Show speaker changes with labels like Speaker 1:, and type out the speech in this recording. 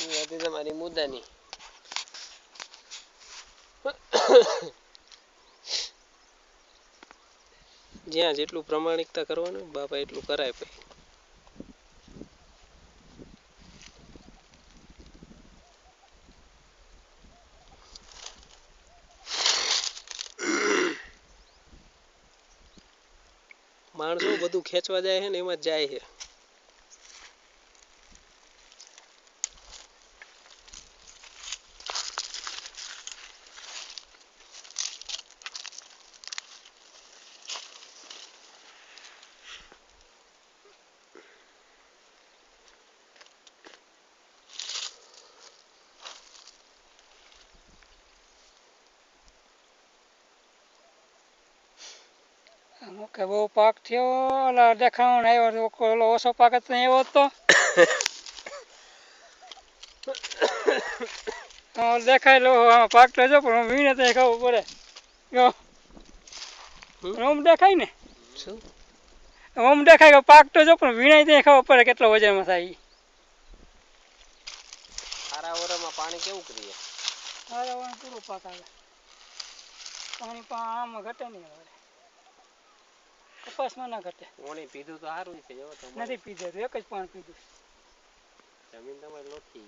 Speaker 1: હતી તમારી મુદ્દાની જ્યાં જેટલું પ્રમાણિકતા કરવાનું બાપા એટલું કરાય ભાઈ. માણસો બધું ખેંચવા જાય છે ને એમાં જ જાય છે.
Speaker 2: કે બહુ પાક થયો ઓલા દેખાણ આવ્યો તો ઓલો ઓછો પાક જ નહીં આવ્યો તો દેખાય લો પાક તો જો પણ વીણે તો ખબર પડે જો ઓમ દેખાય ને
Speaker 1: શું
Speaker 2: ઓમ દેખાય કે પાક તો જો પણ વીણાય તો ખબર પડે કેટલો વજનમાં થાય.
Speaker 1: સારા ઓરામાં પાણી કેવું કરીએ?
Speaker 2: સારા ઓરામાં પૂરો પાક આવે પાણી આમાં ઘટે નહીં હવે કપાસમાં ના ઘટે.
Speaker 1: પાણી પીધું તો સારું છે.
Speaker 2: નથી પીધું એક જ પાણી પીધું.
Speaker 1: જમીન તમારી લોઠી